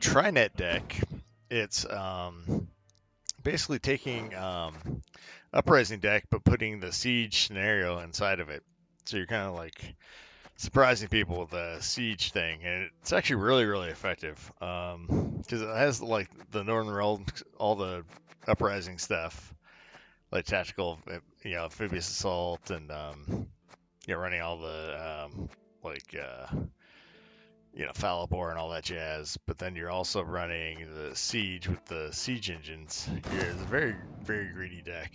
Trynet deck. It's basically taking Uprising deck, but putting the siege scenario inside of it. So you're kind of like surprising people with the siege thing, and it's actually really, really effective. Because it has like the Northern Realm, all the Uprising stuff, like tactical, amphibious assault, and running all the like Falibor and all that jazz. But then you're also running the siege with the siege engines. It's a very, very greedy deck.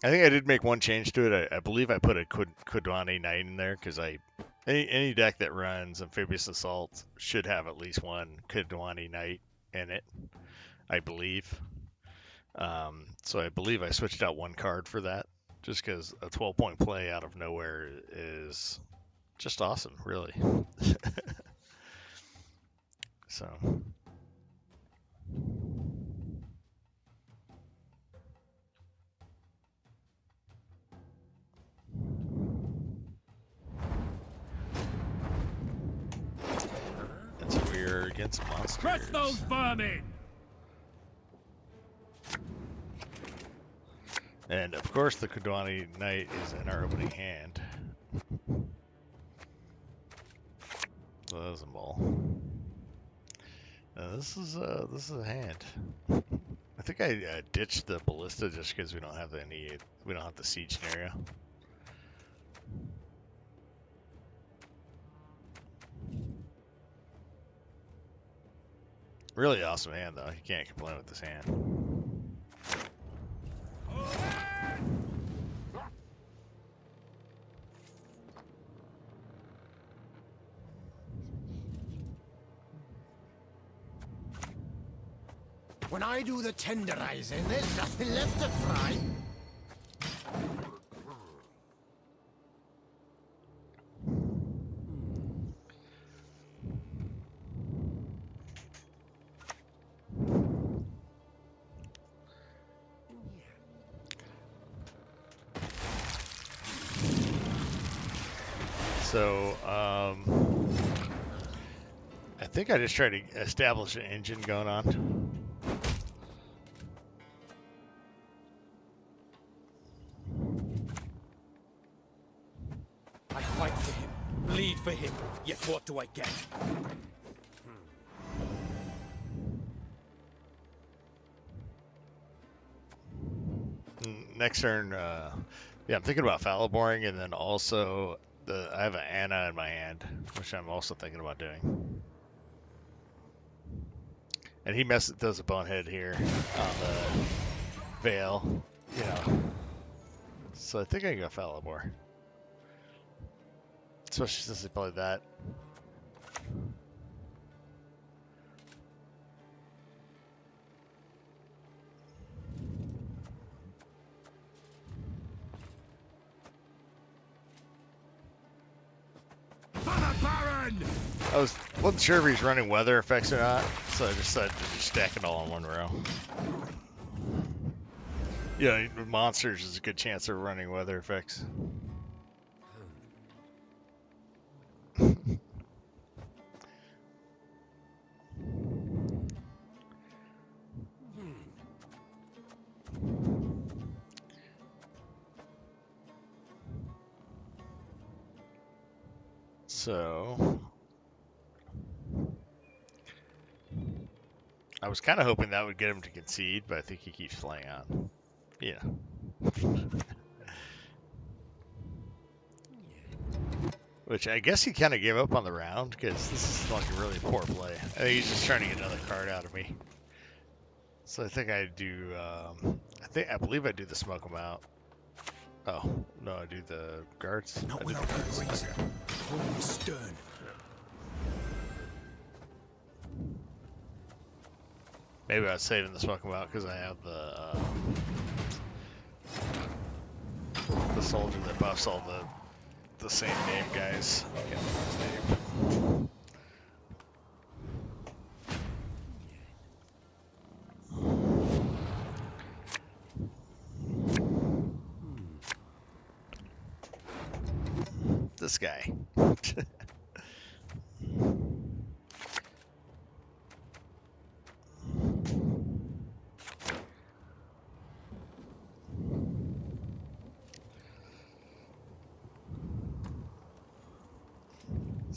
I think I did make one change to it. I believe I put a Kudwani Knight in there because any deck that runs amphibious assault should have at least one Kudwani Knight in it. I believe. So I believe I switched out one card for that, just because a 12-point play out of nowhere is just awesome, really. So. That's weird against monsters. Crush those vermin! And of course, the Kudwani Knight is in our opening hand. So that was a ball. This is a hand. I think I ditched the ballista just because we don't have the siege scenario. Really awesome hand though. You can't complain with this hand. When I do the tenderizing, there's nothing left to fry. So, I think I just tried to establish an engine going on. I fight for him, bleed for him, yet what do I get? Next turn, yeah, I'm thinking about Faliboring, and then also I have an Anna in my hand, which I'm also thinking about doing. And he does a bonehead here on the Veil, So I think I can go Falibor. Especially since they played that. I wasn't sure if he's running weather effects or not, so I decided to just stack it all in one row. Yeah, monsters is a good chance of running weather effects. So I was kind of hoping that would get him to concede, but I think he keeps playing on. Yeah. Which I guess he kind of gave up on the round because this is like a really poor play. I think he's just trying to get another card out of me. So I think I do. I believe I do the smoke him out. Oh no, I do the guards. Not without good reason. Hold me stern. Maybe I was saving the smoke him out because I have the soldier that buffs all the same name guys. I can't remember his name. This guy.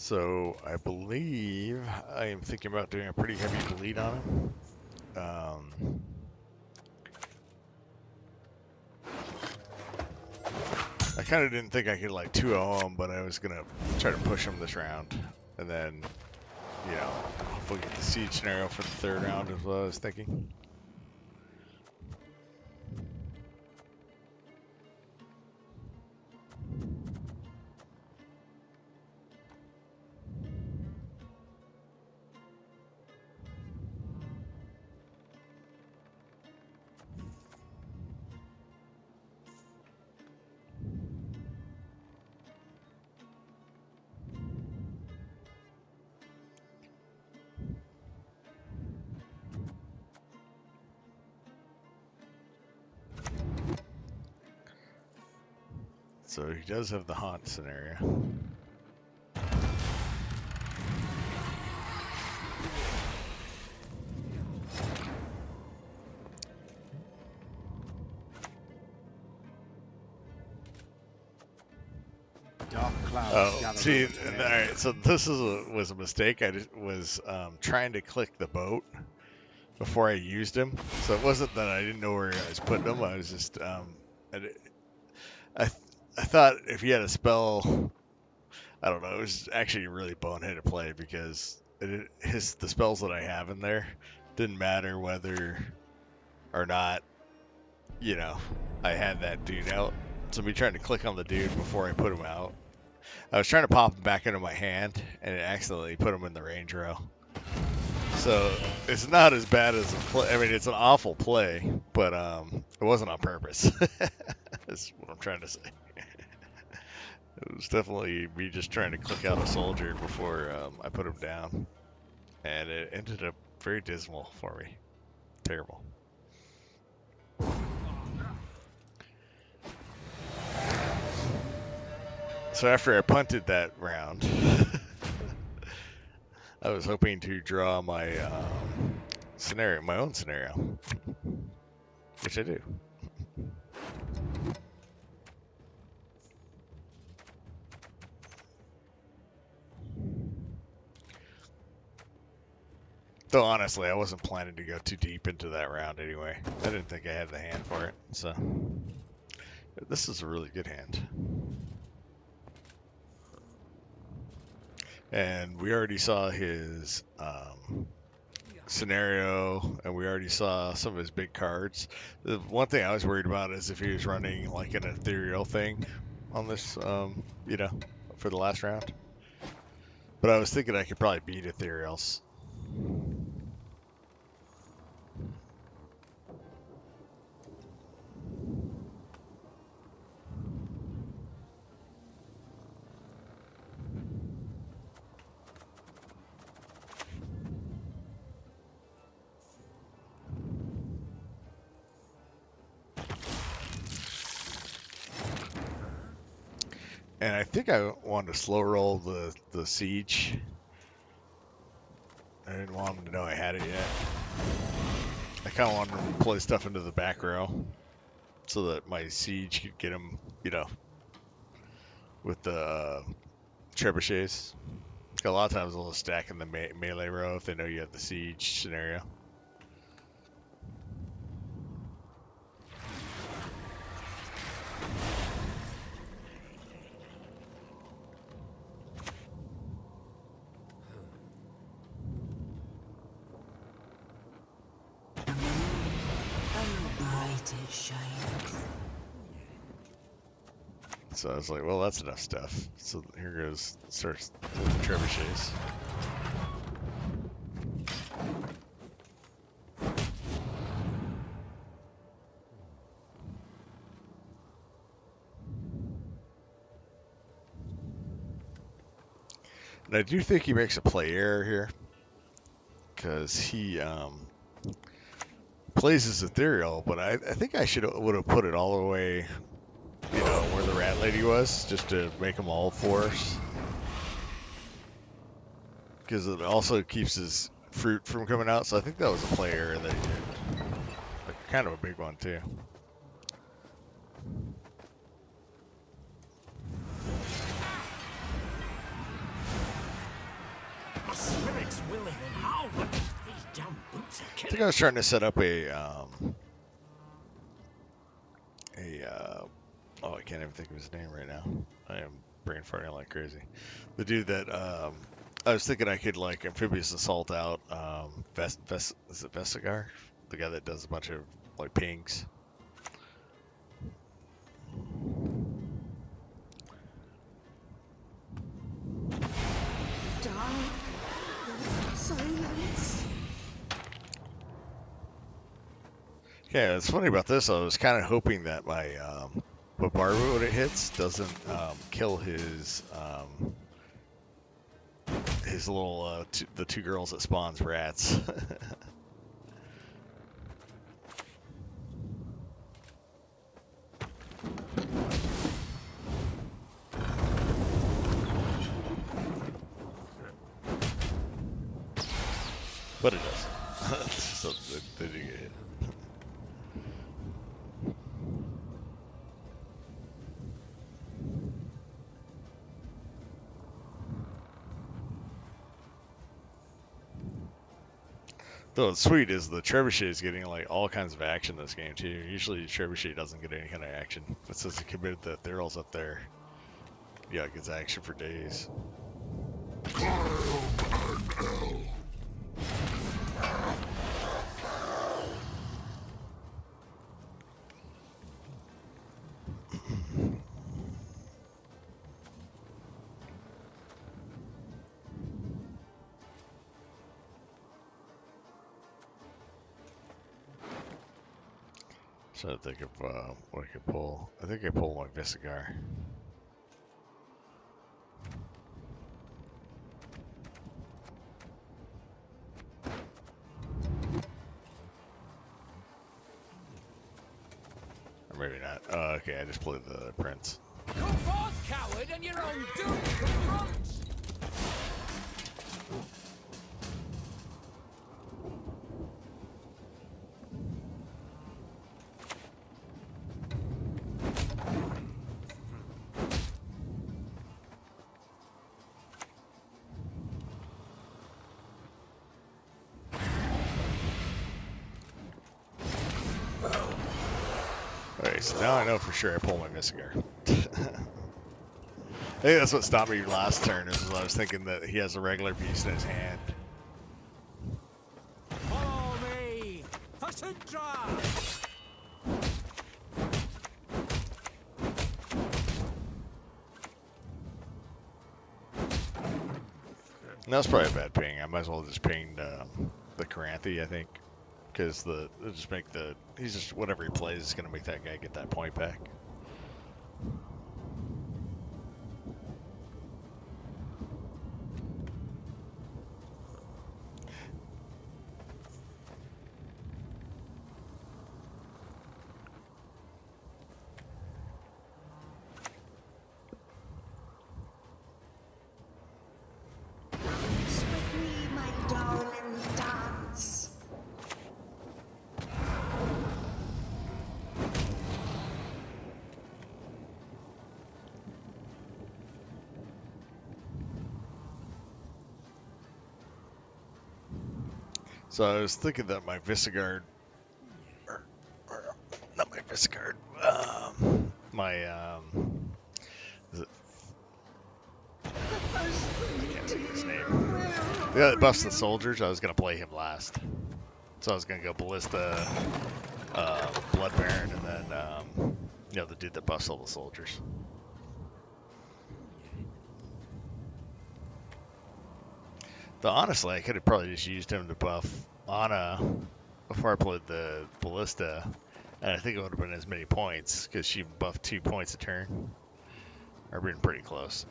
So I believe I am thinking about doing a pretty heavy bleed on him. I kind of didn't think I could like 2-0 him, but I was gonna try to push him this round, and then, you know, hopefully get the siege scenario for the third round is what I was thinking. So he does have the haunt scenario. Dark clouds Oh, gather see, over the all area. right. So this was a mistake. I just was trying to click the boat before I used him. So it wasn't that I didn't know where I was putting him. I was just I, di- I, th- I thought if he had a spell, I don't know. It was actually a really boneheaded play because the spells that I have in there didn't matter whether or not, you know, I had that dude out. So me trying to click on the dude before I put him out. I was trying to pop him back into my hand, and it accidentally put him in the range row. So it's not as bad as a play. I mean, it's an awful play, but it wasn't on purpose. That's what I'm trying to say. It was definitely me just trying to click out a soldier before I put him down, and it ended up very dismal for me. Terrible. So after I punted that round, I was hoping to draw my scenario, my own scenario, which I do. Though honestly, I wasn't planning to go too deep into that round anyway. I didn't think I had the hand for it, so this is a really good hand. And we already saw his scenario, and we already saw some of his big cards. The one thing I was worried about is if he was running like an ethereal thing on this, you know, for the last round. But I was thinking I could probably beat ethereals. And I think I wanted to slow roll the siege. I didn't want him to know I had it yet. I kind of wanted him to play stuff into the back row so that my siege could get him, you know, with the trebuchets. A lot of times they'll stack in the melee row if they know you have the siege scenario. So I was like, well, that's enough stuff. So here goes, starts with the trebuchets. And I do think he makes a play error here because he plays his ethereal, but I think I would have put it all the way, you know, where the rat lady was, just to make them all force. Because it also keeps his fruit from coming out, so I think that was a play error that he did. Like, kind of a big one, too. Alex willing and how, but these damn boots are I killing think I was trying to set up oh, I can't even think of his name right now. I am brain farting like crazy. The dude that I was thinking I could like amphibious assault out is it Vestigar? The guy that does a bunch of like pings. Silence. Yeah, it's funny about this. I was kind of hoping that my bombardment when it hits doesn't kill his little the two girls that spawns rats. But it does. So they do get hit. Though what's sweet is the trebuchet is getting like all kinds of action this game too. Usually the trebuchet doesn't get any kind of action. But since it committed the Therals up there, yeah, it gets action for days. So I think of what I could pull. I think I pull my Visigar. Or maybe not. Okay, I just played the Prince. Come forth, coward, and your own doom confronts! Alright, so now I know for sure I pull my Visigar. I think that's what stopped me last turn, is I was thinking that he has a regular beast in his hand. Follow me! Fasindra! And that's probably a bad ping. I might as well just ping the Caranthi, I think. Because he's just, whatever he plays is going to make that guy get that point back. Dance with me, my darling, dance. So I was thinking that my Visigar, or not my Visigar, is it, I can't think of his name. The guy that buffs the soldiers, I was going to play him last. So I was going to go Ballista, Blood Baron, and then, the dude that buffs all the soldiers. Though honestly, I could have probably just used him to buff Anna before I played the Ballista, and I think it would have been as many points, because she buffed 2 points a turn. I've been pretty close.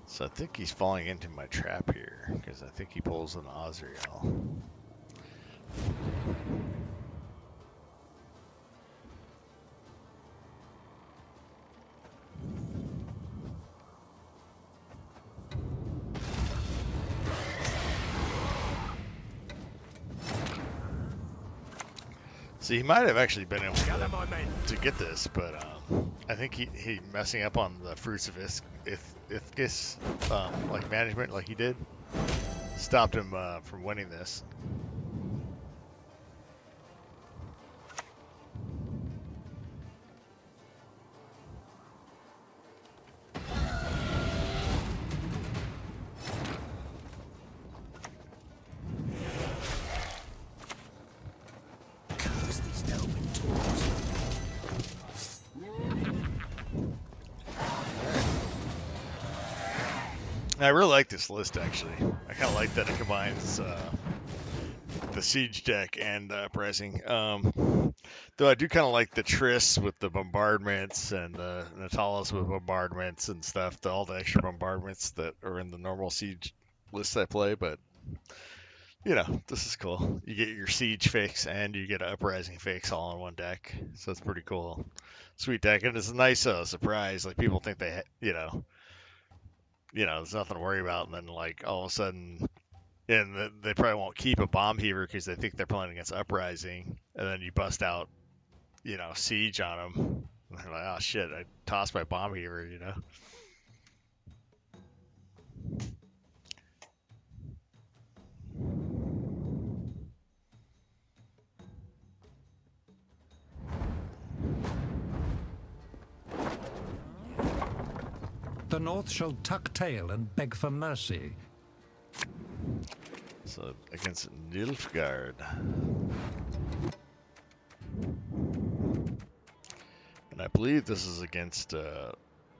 So I think he's falling into my trap here, because I think he pulls an Azrael. So he might have actually been able Gather my men. to get this, but I think he messing up on the fruits of Ithcus, like management, like he did, stopped him from winning this. Curse these elven tools. I really like this list, actually. I kind of like that it combines the siege deck and Uprising. Though I do kind of like the Triss with the bombardments and the Natalis with bombardments and stuff, all the extra bombardments that are in the normal siege list I play. But, you know, this is cool. You get your siege fix and you get an Uprising fix all in one deck. So it's pretty cool. Sweet deck. And it's a nice surprise. Like, people think there's nothing to worry about. And then, like, all of a sudden, and they probably won't keep a bomb heaver because they think they're playing against Uprising. And then you bust out, siege on them. And they're like, oh shit, I tossed my bomb heaver. The North shall tuck tail and beg for mercy. So against Nilfgaard. And I believe this is against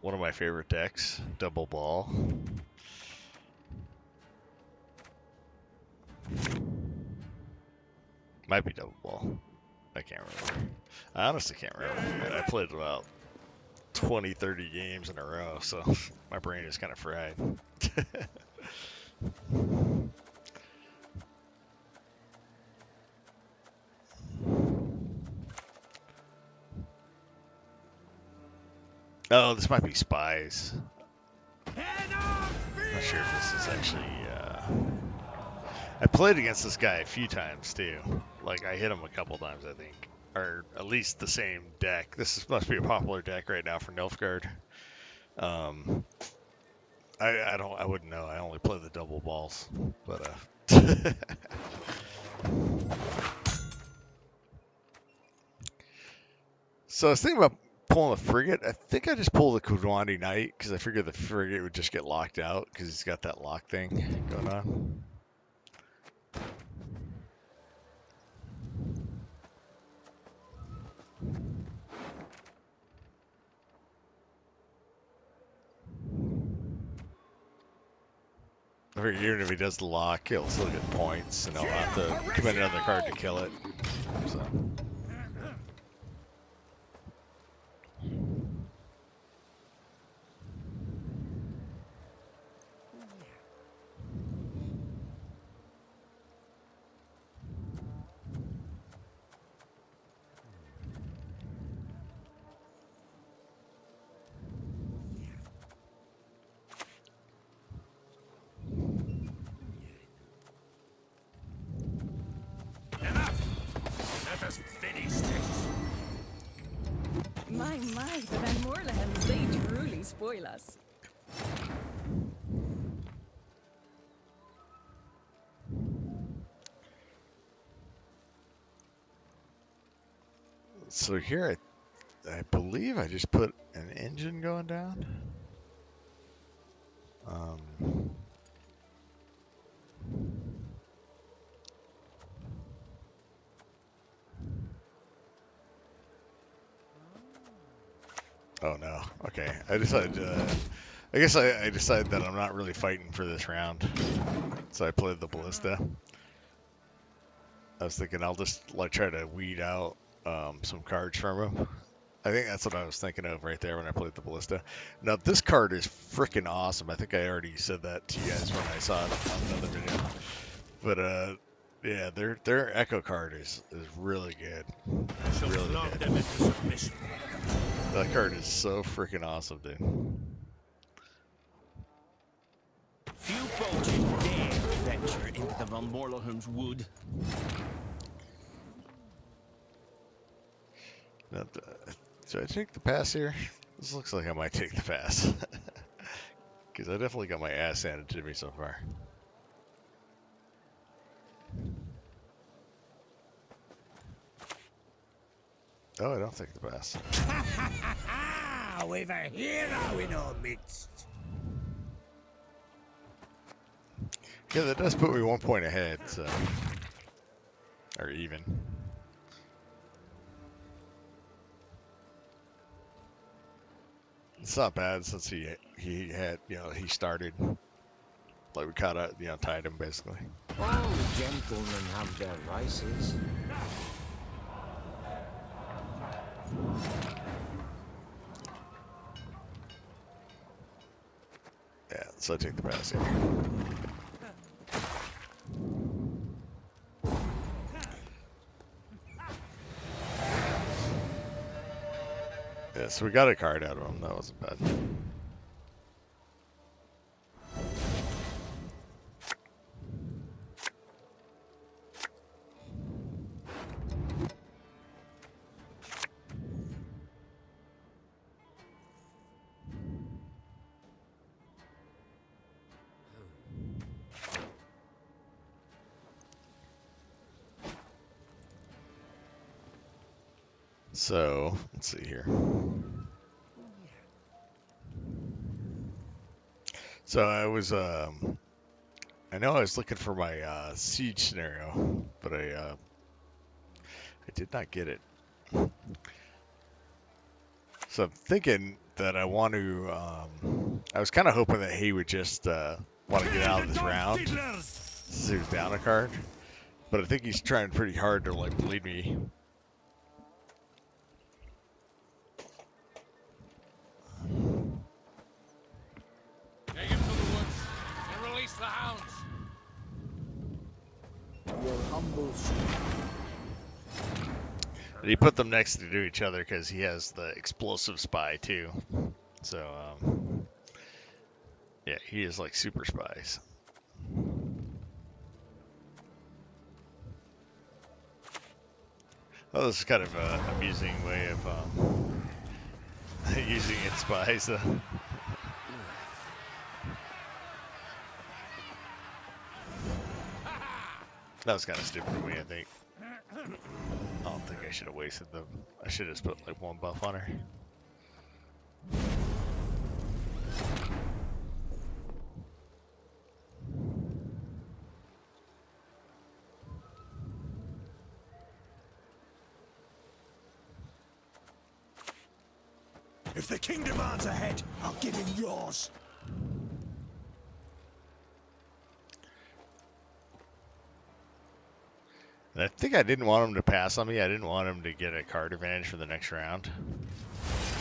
one of my favorite decks, Double Ball. Might be Double Ball. I can't remember. I honestly can't remember. I played about 20, 30 games in a row, so my brain is kind of fried. Oh, this might be Spies. I'm not sure if this is actually. I played against this guy a few times too. Like I hit him a couple times, I think, or at least the same deck. Must be a popular deck right now for Nilfgaard. I wouldn't know. I only play the double balls, but So I was thinking about pulling the frigate. I think I just pulled the Kudwandi Knight because I figured the frigate would just get locked out because he's got that lock thing going on. I figure even if he does the lock, he'll still get points, and I'll have to commit another card to kill it. So. My, the Van Moorlands, they truly spoil us. So here, I believe I just put an engine going down. Oh no. Okay. I decided. I guess I decided that I'm not really fighting for this round, so I played the ballista. I was thinking I'll just try to weed out some cards from him. I think that's what I was thinking of right there when I played the ballista. Now this card is freaking awesome. I think I already said that to you guys when I saw it on another video. But yeah, their Echo card is really good. It's really good. Them into submission. That card is so freaking awesome, dude. Few folk dare venture into the Van Morloham's wood. Should I take the pass here? This looks like I might take the pass. Because I definitely got my ass handed to me so far. Oh, I don't take the pass. We've a hero in our midst. Yeah, that does put me 1 point ahead, so. Or even. It's not bad since he had, he started. Like we caught up, tied him basically. All gentlemen have their vices. Yeah, so I take the pass here. Yeah, so we got a card out of him. That wasn't bad. So, let's see here. So I know I was looking for my siege scenario, but I did not get it. So I'm thinking that I want to, I was kind of hoping that he would just want to get out of this round, since he was down a card. But I think he's trying pretty hard to, like, bleed me. Take him to the woods and release the hounds. Your humble And he put them next to each other because he has the explosive spy too. So, yeah, he is like super spies. Oh, this is kind of an amusing way of using its spies. That was kind of stupid of me, I think. I don't think I should have wasted them. I should have just put like one buff on her. If the king demands a head, I'll give him yours. And I think I didn't want him to pass on me. I didn't want him to get a card advantage for the next round.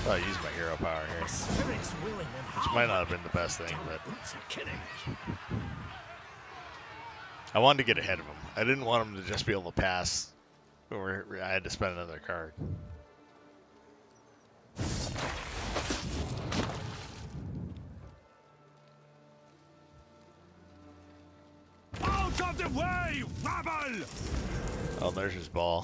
So I'll use my hero power here. Spirit's willing and Which might not have been the best thing, but boots are kidding. I wanted to get ahead of him. I didn't want him to just be able to pass, or I had to spend another card. Out of the way, rabble! Oh, there's his ball.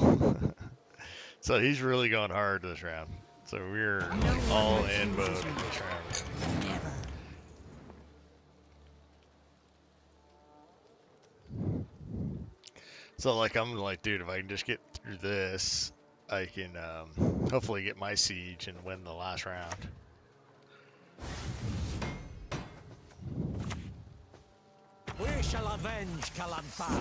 So he's really going hard this round. So we're like all in mode in this round. Never. So like I'm like, dude, if I can just get through this, I can hopefully get my siege and win the last round. We shall avenge Calampa.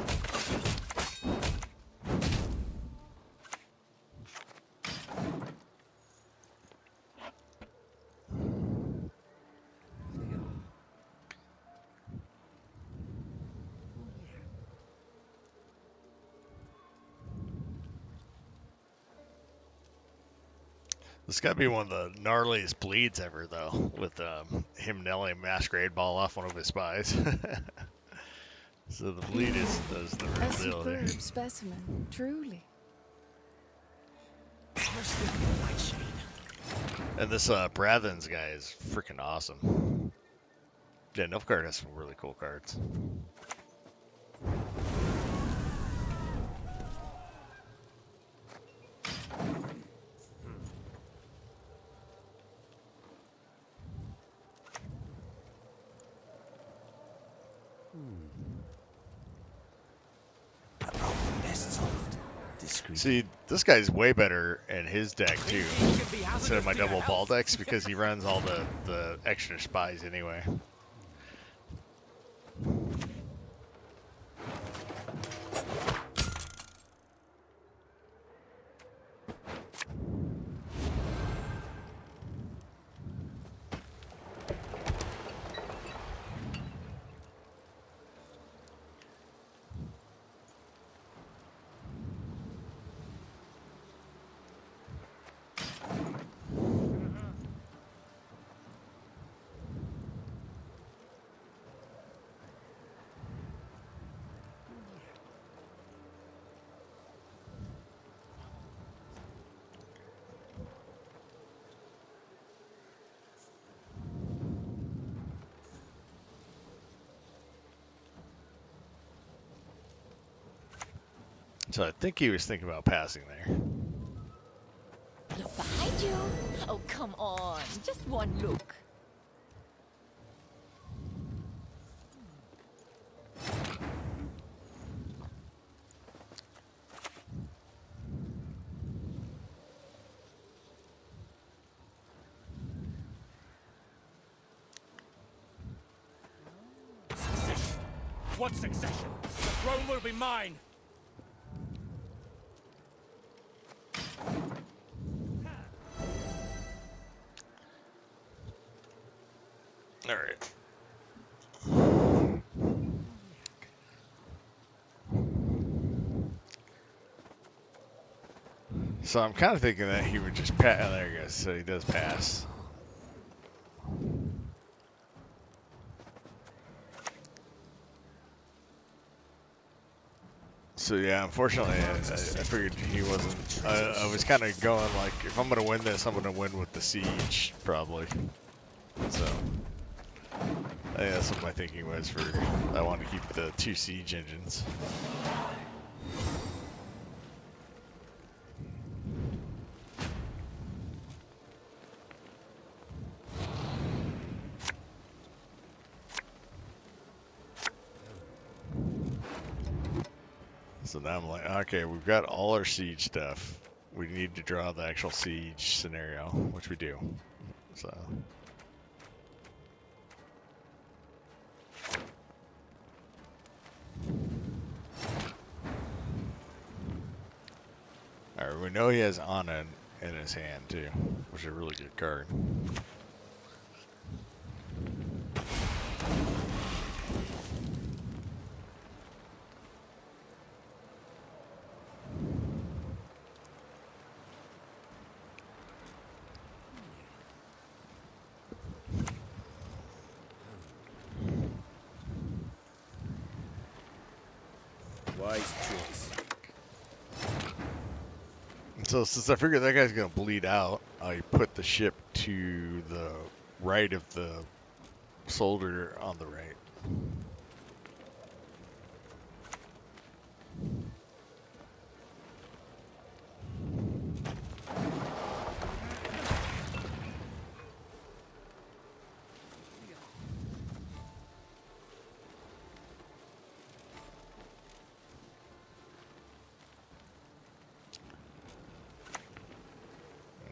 This got to be one of the gnarliest bleeds ever, though, with him nailing a masquerade ball off one of his spies. So the bleed is the A real deal there. superb specimen, truly. And this Brathens guy is freaking awesome. Yeah, Nilfgaard has some really cool cards. A problem best solved discreetly. See, this guy's way better in his deck too, instead of my double ball decks, because he runs all the extra spies anyway. So I think he was thinking about passing there. Look behind you. Oh, come on. Just one look. Succession. What succession? The throne will be mine. All right. So I'm kind of thinking that he would just pass. Oh, there he goes. So he does pass. So yeah, unfortunately, I figured he wasn't. I was kind of going like, if I'm gonna win this, I'm gonna win with the siege probably. So I think that's what my thinking was. For I want to keep the 2 siege engines. So now I'm like, okay, we've got all our siege stuff. We need to draw the actual siege scenario, which we do. So. Alright, we know he has Anna in his hand too, which is a really good card. Wise choice. So since I figured that guy's gonna bleed out, I put the ship to the right of the soldier on the right.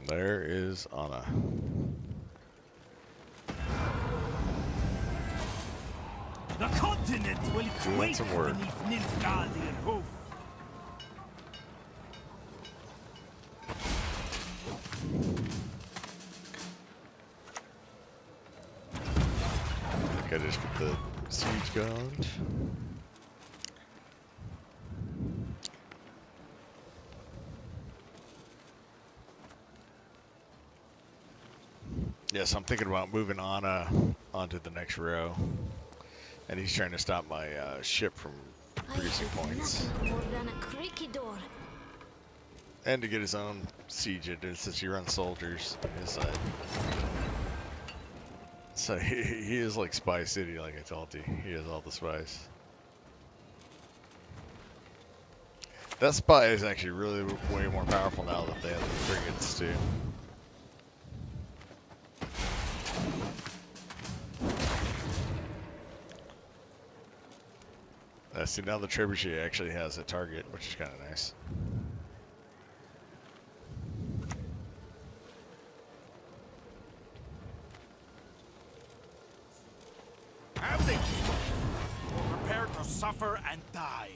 There is Anna. The continent will Doing quake some work. beneath Nilfgaardian hoof. I think I just get the siege going. Yes, I'm thinking about moving Anna onto the next row. And he's trying to stop my ship from producing points. Nothing more than a creaky door. And to get his own siege engine since he runs soldiers on his side. So he is like Spy City, like I told you. He has all the spies. That spy is actually really way more powerful now that they have the frigates too. See, now the trebuchet actually has a target, which is kind of nice. Have they? Prepare to suffer and die.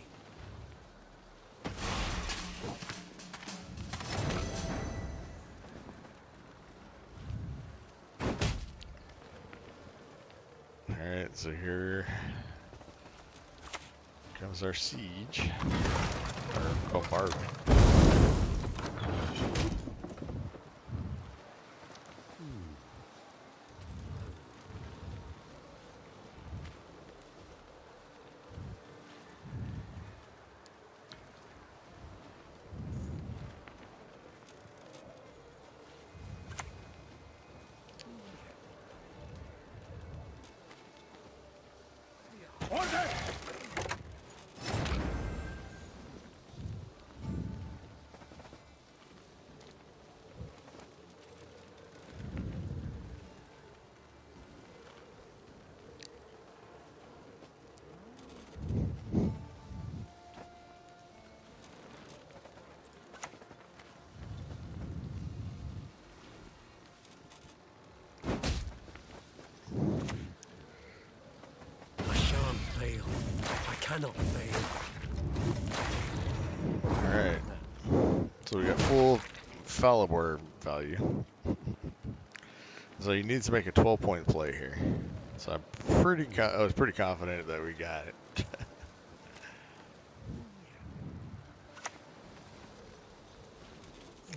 Alright, so here comes our siege. Or bombardment. Order! I shan't fail. I cannot fail. Alright. So we got full Falibor value. So you need to make a 12-point play here. So I was pretty confident that we got it.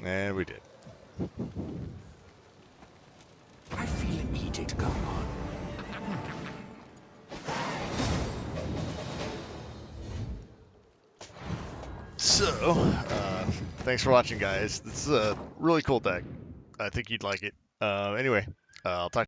And we did. I feel an edict coming on. So, thanks for watching, guys. This is a really cool deck. I think you'd like it. Anyway, I'll talk